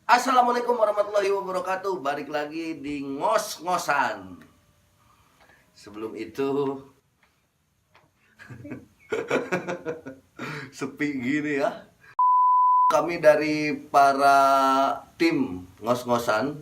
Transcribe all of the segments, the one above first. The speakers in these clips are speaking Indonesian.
Assalamualaikum warahmatullahi wabarakatuh. Balik lagi di ngos-ngosan. Sebelum itu sepi gini ya. Kami dari para tim ngos-ngosan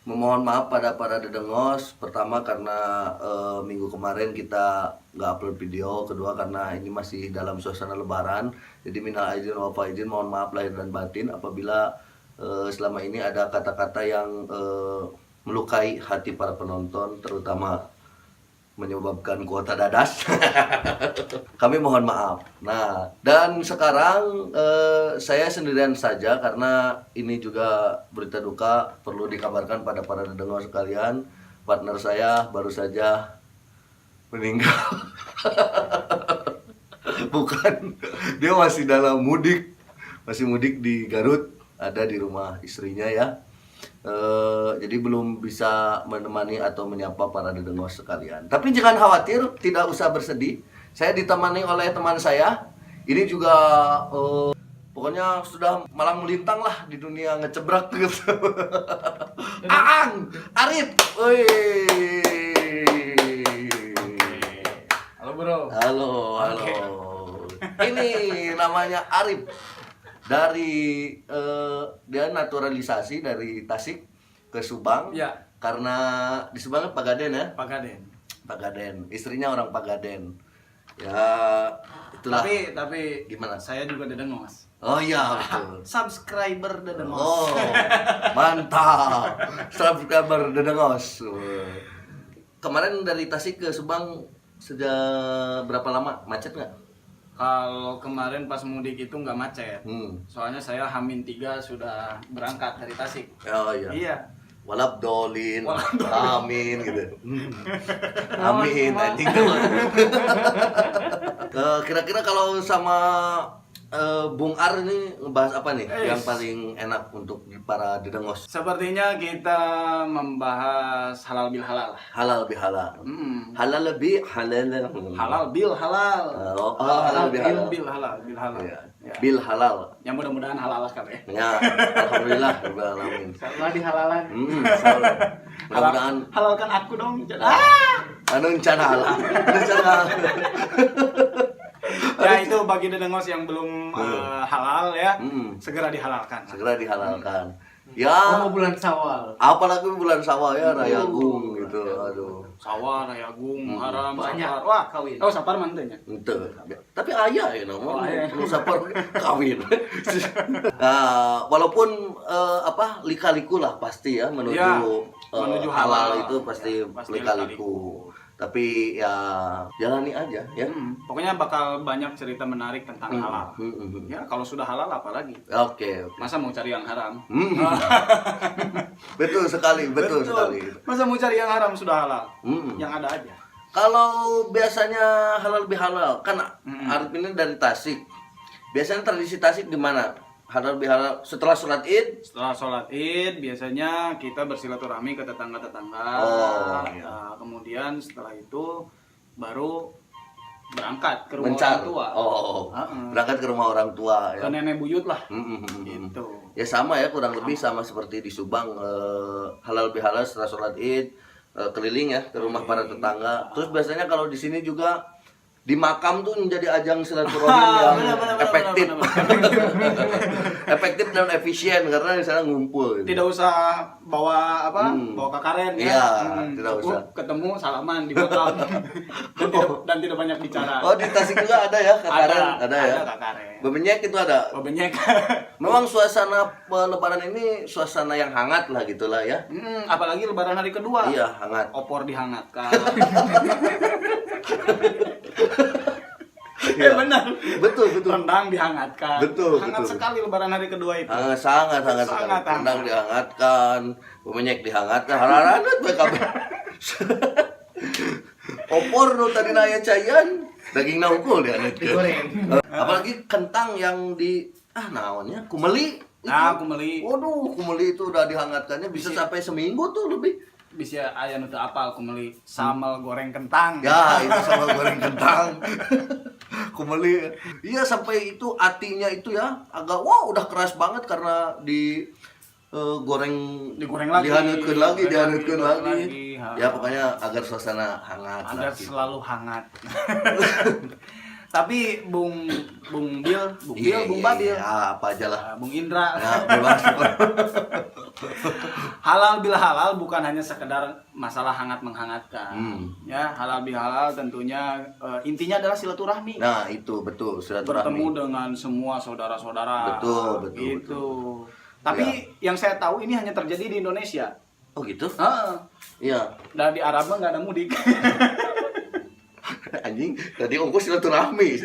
memohon maaf pada para dedengos. Pertama karena minggu kemarin kita nggak upload video. Kedua karena ini masih dalam suasana lebaran. Jadi minal aidin wal faizin, mohon maaf lahir dan batin apabila selama ini ada kata-kata yang melukai hati para penonton, terutama menyebabkan kuota dadas. Kami mohon maaf. Nah, dan sekarang saya sendirian saja karena ini juga berita duka perlu dikabarkan pada para dedengos sekalian. Partner saya baru saja meninggal. Bukan, dia masih dalam mudik, masih mudik di Garut, ada di rumah istrinya ya. Jadi belum bisa menemani atau menyapa para dedengos sekalian. Tapi jangan khawatir, tidak usah bersedih. Saya ditemani oleh teman saya. Ini juga pokoknya sudah malang melintang lah di dunia ngecebrak gitu. Aang, Arif, woi. Halo bro. Halo. Ini namanya Arif. Dari dia naturalisasi dari Tasik ke Subang. Ya. Karena di Subang kan Pagaden ya. Pagaden. Istrinya orang Pagaden. Ya itulah. Tapi Gimana? saya juga dedengos. Oh iya betul. Subscriber dedengos. Oh mantap. Subscriber dedengos. Kemarin dari Tasik ke Subang sejak berapa lama? Macet nggak? Kalau kemarin pas mudik itu nggak macet. Soalnya Soalnya saya H-3 sudah berangkat dari Tasik. Oh iya. Iya. Walabdolin, Walabdolin. amin gitu. Amin anjing. Kira-kira kalau sama Bung Ar ini ngebahas apa nih yang paling enak untuk para dedengos? Sepertinya kita membahas halal bil halal. Halal bihalal. Hmm. Halal lebih halal. Halal bil halal. Halal bihalal. Bil halal. Iya. Ya. Bil halal. Ya mudah-mudahan halal kabeh. Ya, alhamdulillah rabbil alamin. Salah di halalan. Mudah-mudahan Halalkan aku dong. anu can halal. Ya itu bagi dedengos yang belum halal ya, segera dihalalkan. Segera dihalalkan. Ya, bulan Syawal. apalagi bulan sawah ya, Rayagung gitu. Aduh. Sawah, Rayagung, Haram, Banyak. Sapar. Wah, Kawin. Oh, Sapar mantunya. Ente. Tapi ayah ya Oh, namanya. ayah. Lu sapar kawin. Nah, walaupun lika-liku lah pasti ya menuju Ya, menuju halal halal. itu pasti Ya, pasti lika-liku. Tapi ya jalani aja ya. Pokoknya bakal banyak cerita menarik tentang halal. Hmm. Ya, kalau sudah halal apalagi? Oke. Masa mau cari yang haram? Betul sekali. Masa mau cari yang haram sudah halal? Hmm. Yang ada aja. Kalau biasanya halal bihalal kan Arif ini dari Tasik. Biasanya tradisi Tasik di mana? Halal bihalal setelah sholat Id. Setelah sholat Id, biasanya kita bersilaturahmi ke tetangga-tetangga. Oh, iya. Nah, kemudian setelah itu baru berangkat ke rumah Mencar. orang tua. Berangkat ke rumah orang tua Ke ya. nenek buyut lah. Mm-mm. Gitu. Ya sama ya, kurang lebih sama seperti di Subang, halal bihalal setelah sholat Id, keliling ya ke rumah para tetangga. Terus biasanya kalau di sini juga di makam tuh menjadi ajang silaturahim yang efektif. Efektif dan efisien karena di sana ngumpul gitu. Tidak usah bawa bawa kakaren ya. Iya, tidak Cukup usah. ketemu salaman di makam. dan tidak banyak bicara. Oh, di Tasik juga ada ya kakaren? Ada ya. Ada kakaren. Bebenyek itu ada. Bebenyek. Memang suasana lebaran ini suasana yang hangat lah gitulah ya. Apalagi lebaran hari kedua. Iya, hangat. Opor dihangatkan. Iya. Benar. Betul. Rendang dihangatkan. Betul, Hangat betul. sekali lebaran hari kedua itu. Sangat Sangat sekali. hangat. Rendang dihangatkan, bebenyek dihangatkan, hararanut bae kabeh. Opor nu tadi aya cayan, daging naukul dihangatkeun. Digoreng. Apalagi kentang yang di naonnya kumeli. Nah, kumeli. Waduh, kumeli itu udah dihangatkannya bisa sampai seminggu tuh lebih. Bisa aya nu teu apal kumeli sambal goreng kentang. Ya, itu sama goreng kentang. Kumeli. Iya, sampai itu atinya itu ya agak udah keras banget karena di goreng digoreng lagi, dihangatkeun lagi. Ha. Ya pokoknya agar suasana hangat agar lah, gitu. selalu hangat. Tapi Bung Bil, Bung Badil, ya, apa aja lah. Bung Indra. Ya, bebas. Halal bil halal bukan hanya sekedar masalah hangat menghangatkan. Ya, halal bil halal tentunya intinya adalah silaturahmi. Nah, itu betul, silaturahmi. Bertemu dengan semua saudara-saudara. Betul. Gitu. Tapi yang saya tahu ini hanya terjadi di Indonesia. Oh gitu? Iya. Dan di Arab mah nggak ada mudik. Anjing, tadi ongkos silaturahmi.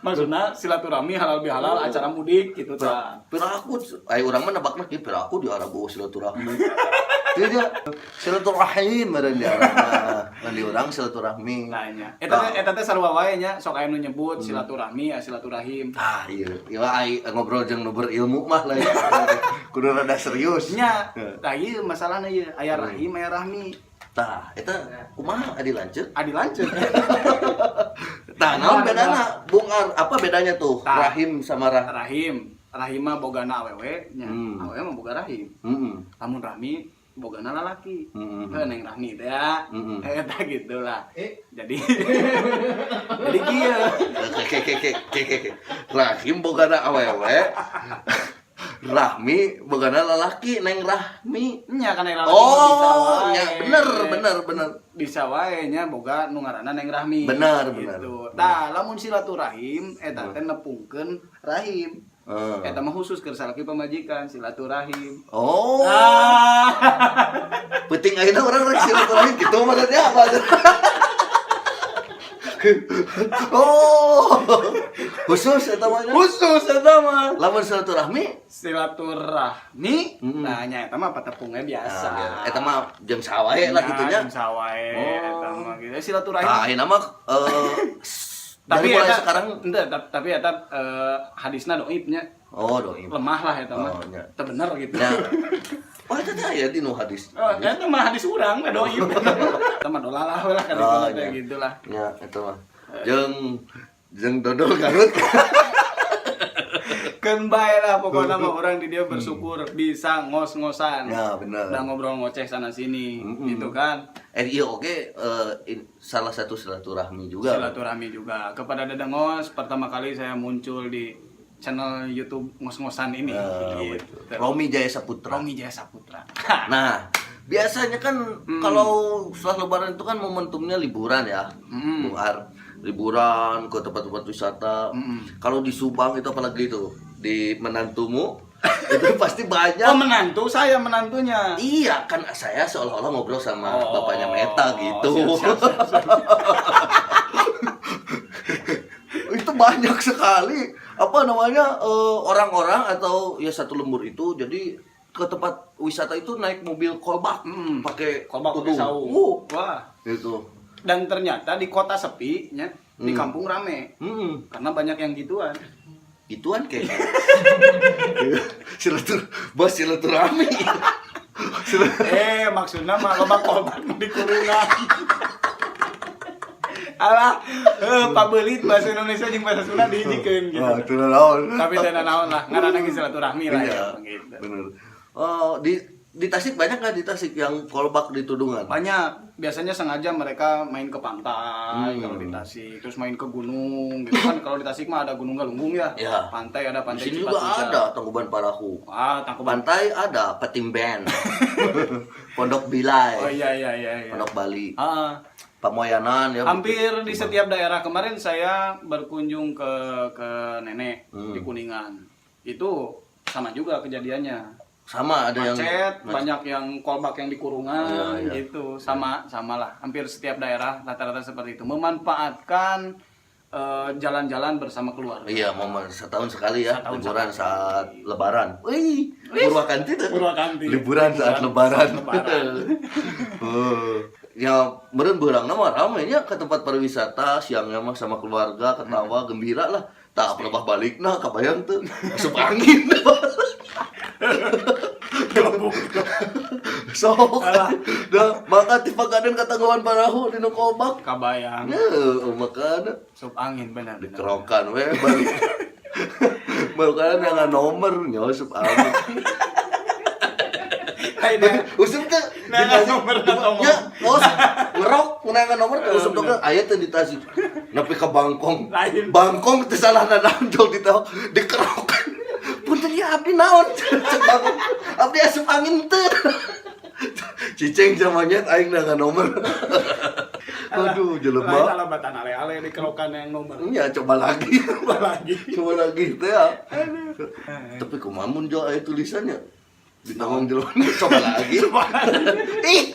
Maksudnya silaturahmi halal bihalal acara mudik gitu ta. Piraku, urang mah nebakna kieu piraku di Arab silaturahmi. Dia silaturahim meureun di Arab mah. Mun di urang silaturahmi. Nah nya. Eta teh sarua wae nya sok aya nu nyebut silaturahmi ya silaturahim. Iya. Ieu ngobrol jeung nu berilmu mah lah ya. Kudu rada serius. Nya, tah ieu masalahna ieu aya rahim aya rahmi. Tah, eta kumaha adi lanceut? Adi lanceut. Tah, naon bedana? Apa bedanya tuh? Rahim sama rahim. Rahim mah bogana awewe nya. Awewe mah boga rahim. Lamun rahmi bogana lalaki. Neng rahmi teh ya. Eta gitulah. Jadi kieu. Rahim bogana awewe. Rahmi bogana lalaki neng rahmi nya kan neng lalaki bisa wae. Ya bener bisa wae nya boga nu ngaranna neng rahmi bener gitu. Tah lamun silaturahim eta teh nepungkeun rahim. Eta mah khusus keur salaki pamajikan silaturahim. Penting ayeuna urang rek silaturahim kitu maksudnya apa? Khusus eta mah. Lamun silaturahmi, nah nya eta mah patepungnya biasa. Eta mah jeung sawae lah kitu nya. Jeung sawae eta mah gitu. Silaturahim. Tah ayeuna mah tapi mulai eta sekarang tapi eta hadisna doib nya. Doib. Lemah lah eta mah. Teu bener gitu. Eta teh aya di nu hadis. Eta mah hadis urang doib. Eta mah dolalah we lah kana gitu lah. Ya, eta mah. Jeung dodol Garut. Keun bae lah pokoknya mah orang di dia bersyukur bisa ngos-ngosan. Ya, bener. Udah ngobrol ngoceh sana sini gitu kan. Iya oke, salah satu silaturahmi juga. Silaturahmi juga. Kepada Dedengos pertama kali saya muncul di channel YouTube ngos-ngosan ini. Gitu. Romi Jaya Saputra. Nah, biasanya kan kalau setelah lebaran itu kan momentumnya liburan ya. Bung Ar. Liburan ke tempat-tempat wisata. Kalau di Subang itu apalagi itu di menantumu itu pasti banyak. Menantu saya menantunya. Iya kan saya seolah-olah ngobrol sama bapaknya Meta gitu. Siap. Itu banyak sekali orang-orang atau ya satu lembur itu jadi ke tempat wisata itu naik mobil kolbak pakai tudung. Wah. Gitu. Dan ternyata di kota sepi nya, di kampung rame. Karena banyak yang gituan. Gituan kayak silaturahmi. Maksudnya mah loba kolbak di kurungan. Alah, pabelit bahasa Indonesia jeung bahasa Sunda dihijikeun gitu. Teu naon. Tapi teu naon lah, ngaranna ge silaturahmi lah ya gitu. Bener. Di Tasik banyak nggak di Tasik yang kolbak di tudungan? Banyak. Biasanya sengaja mereka main ke pantai kalau di Tasik, terus main ke gunung gitu kan. Kalau di Tasik mah ada Gunung Galunggung ya. Pantai ada pantai Di sini juga ada Tangkuban Parahu. Tangkuban. Pantai ada Petimben. Pondok Bilai. Oh iya. Pondok Bali. Pamoyanan ya. Hampir di setiap daerah. Kemarin saya berkunjung ke nenek di Kuningan. Itu sama juga kejadiannya. Sama ada macet, yang banyak yang kolbak yang di kurungan gitu. Sama lah. Hampir setiap daerah rata-rata seperti itu. Memanfaatkan jalan-jalan bersama keluarga. Iya, momen setahun sekali ya, liburan saat lebaran. Wih, Purwakanti tuh. Liburan saat lebaran. Ya, meureun beurang mah ramenya ke tempat pariwisata, siangnya mah sama keluarga, ketawa, gembira lah. Tak pelebah balikna kabayang tuh. Asup angin. Sok. Dah maka ti pagaden katangguan Parahu dinu kolbak. Kabayang. Makana Sup angin benar. dikerokan we balik. Bukan dengan nomor nyusup angin. Usup teh Nah, nomor atau ya, ngerok ngeunangan nomor teh usup teh aya teh di tasik. Nepi ka Bangkong. Bangkong teh salah nanjol di teh dikerok. Punten ya abdi naon? Cek Bangkong. Abdi asup angin teh. Cicing jamanya aing dengan nomor. Aduh, jelema. Salah batan ale-ale dikerokan yang nomor. Ya coba lagi. Coba lagi teh ya. Tapi kumamun jo aya tulisannya. Ditanggung jelo coba lagi. Ih.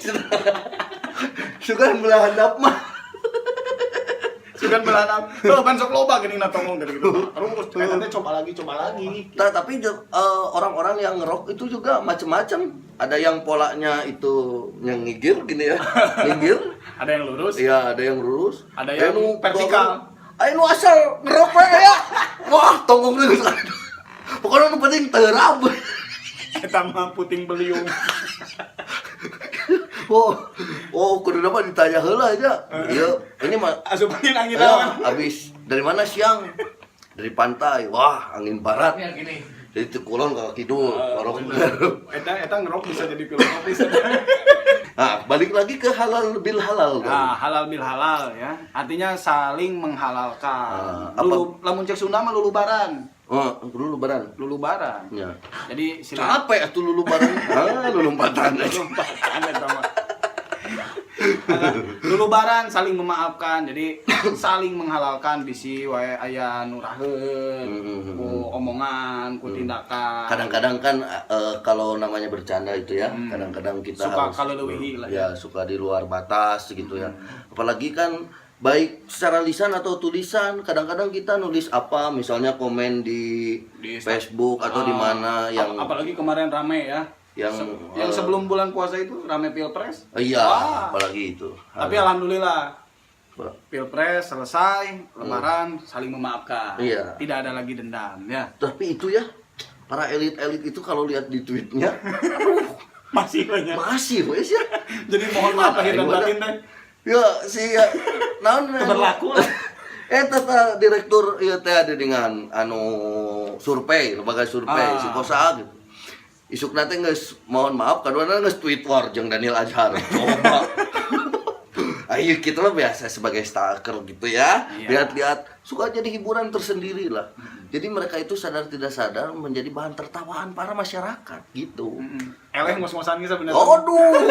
Sugan belah handap mah. Sugan belah handap. Tuh ban sok loba geuning natongong dari gitu. Terus ternyata coba lagi. Tapi orang-orang yang ngerok itu juga macam-macam. Ada yang polanya itu yang ngigir gini ya. Ngigir. Ada yang lurus. Iya, ada yang lurus. Ada yang vertikal. Ayo asal ngerok we ya. Wah, tonggong geus. Pokoknya nu penting teurab. Eta mah puting beliung. Kudu dapat ditanya heula aja. Iya, ini mah asup angin lawan. Habis dari mana siang? Dari pantai. Wah, angin barat. Ya gini. Jadi teu kulon ka kidul, orok. Eta ngerok bisa jadi filosofis. Nah, balik lagi ke halal bil halal. Nah, halal bil halal ya. Artinya saling menghalalkan. Lamun cek Sunda mah lulubaran. Lulubaran. Ya. Jadi Capek atuh lulubaran. Lulumpatan. Lulubaran saling memaafkan. Jadi saling menghalalkan bisi wae aya nu raheun ku omongan, ku tindakan. Kadang-kadang kan kalau namanya bercanda itu ya, kadang-kadang kita suka harus kaleuwih lah ya, suka di luar batas gitu ya. Apalagi kan baik secara lisan atau tulisan, kadang-kadang kita nulis apa, misalnya komen di Facebook atau di mana yang apalagi kemarin rame ya. Yang sebelum bulan puasa itu rame Pilpres. Iya, apalagi itu. Tapi alhamdulillah Pilpres selesai, Lebaran saling memaafkan. Iya. Tidak ada lagi dendam ya. Tapi itu ya, para elit-elit itu kalau lihat di tweetnya, masih banyak. Masih wes ya. Jadi mohon maaf lahir dan batin deh. Ya, ya naon berlaku lah. Tata direktur ieu teh ada dengan survei, lembaga survei si Kosa gitu. Isuk nanti geus mohon maaf kadang-kadang geus tweet war jeung Daniel Azhar. Coba. Ayo kita mah biasa sebagai stalker gitu ya. Lihat-lihat suka jadi hiburan tersendiri lah. Jadi mereka itu sadar tidak sadar menjadi bahan tertawaan para masyarakat gitu. Eleh ngos-ngosan geus sebenarnya. Aduh.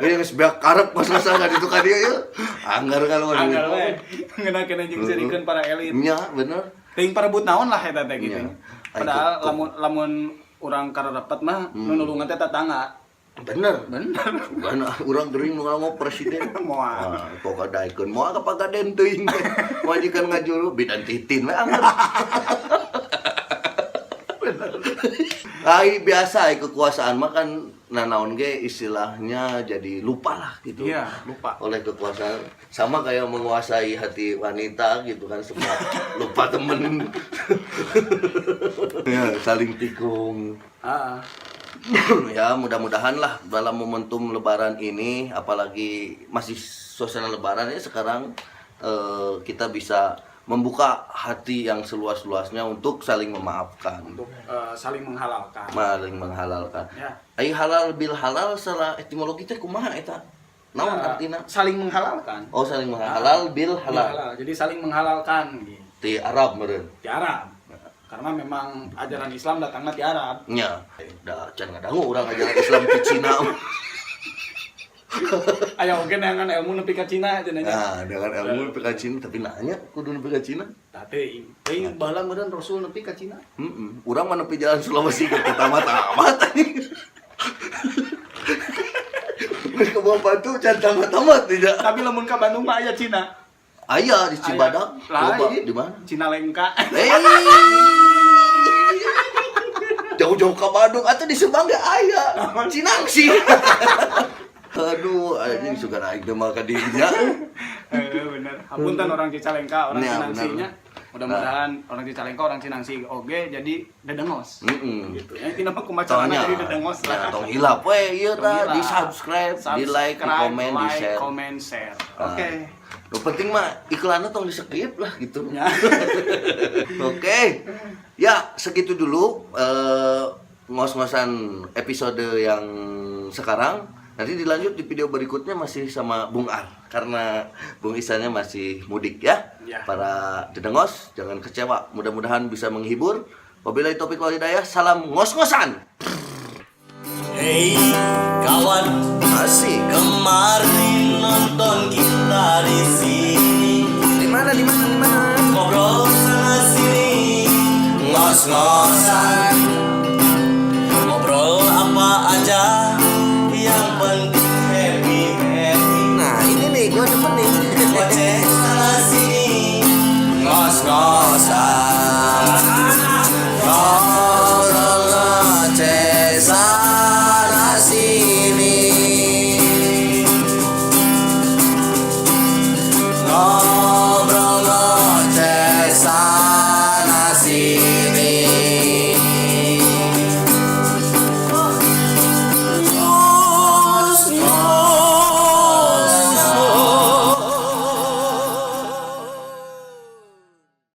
Ini geus beak karep ngos-ngosan ka ditu ka dieu ya. Anggar kalau anggar we. Ngeunakeun jeung sirikeun para elit. Nya, bener. Teuing parebut naon lah eta teh gitu. Padahal lamun urang karerepat mah nu nulungan teh tetangga. Bener. Karena urang geuring nu ngomong presiden. Moal. Pokok daekeun moal ka pagaden teuing. Majikan ngajulu bidan titin we anggar. Biasa kekuasaan mah kan naon ge istilahnya jadi lupa lah gitu. Iya, lupa. Oleh kekuasaan sama kayak menguasai hati wanita gitu kan, suka lupa temen. Ya, saling tikung. Ya, mudah-mudahan lah dalam momentum lebaran ini, apalagi masih suasana lebaran ya sekarang, kita bisa membuka hati yang seluas-luasnya untuk saling memaafkan, untuk saling menghalalkan. Ya. Ai halal bil halal salah etimologi teh kumaha eta? Naon artina? Saling menghalalkan. Oh, saling halal bil halal. Jadi saling menghalalkan gitu. Di Arab meureun. Di Arab. Karena memang ajaran Islam datangnya di Arab. Nya. Da can ngadangu urang ajaran Islam di Cina. Ayo oke dengan ilmu nepi ka Cina aja nanya. Nah, dengan ilmu nepi ka Cina tapi nanya kudu nepi ka Cina. Teh baheula meureun Rasul nepi ka Cina. Urang mah nepi jalan Sulawesi ke tamat-tamat anjing. Ke Buang Batu can tamat-tamat tidak. Tapi lamun ka Bandung mah aya Cina. Aya di Cibadak. Coba di mana? Cinalengka. Jauh-jauh ke Bandung atau di Subang gak aya. Cinangsi. Aduh, anjing suka naik demal ka dinya. Bener. Hapunten orang Cicalengka, orang Cinangsinya. Mudah-mudahan orang Cicalengka, orang Cinangsi oge jadi dedengos. Gitu. Ya intina mah kumaha jadi dedengos lah. Tong hilap we ieu tah, di subscribe, di like, di komen, di share. Oke. Yang penting mah iklannya tong di skip lah gitu. Ya. Oke. Ya, segitu dulu ngos-ngosan episode yang sekarang. Nanti dilanjut di video berikutnya masih sama Bung Ar karena Bung Isannya masih mudik ya. Ya. Para dedengos jangan kecewa, mudah-mudahan bisa menghibur. Wabillahi taufiq wal hidayah. Salam ngos-ngosan. Hey kawan, Asik. kemarin nonton kita di sini. Di mana? Ngobrol sana sini, ngos-ngos